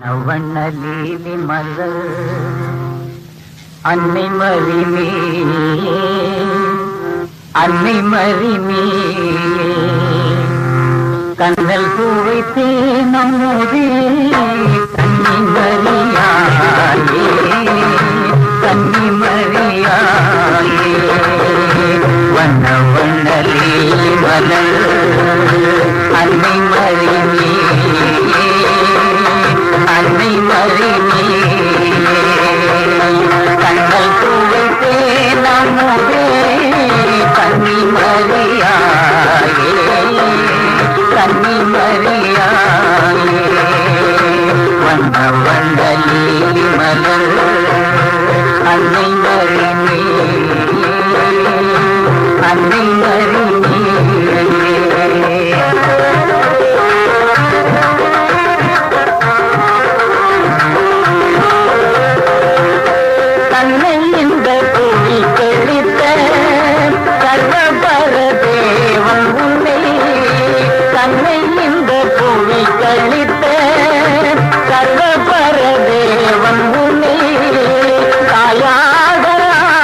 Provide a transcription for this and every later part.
நவண்ணலீலி மலர் அன்னை மறிமே அன்னை மறிமே கண்ணல் பூவைத்தே நம்மோதே கன்னி மறியாயே கன்னி மறியாயே வண்ண வண்ணலீலி மலர் அன்னை மறிமே அன்னை மறிமே கண்ணல் பூவைத்தே நம்மோதே கன்னி மறியாயே கன்னி மறியாயே வண்ண வண்ணலீலி மலர் அன்னை மறிமே அன்னை மறிமே தன்னை இந்த புவி கழித்த சர்வபர தேவன் உன்னை தன்னை இந்த புவி கழித்த சர்வபர தேவன் உன்னை தாயாக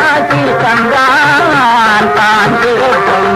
ஆசி தந்தான் தான் பிறக்கும்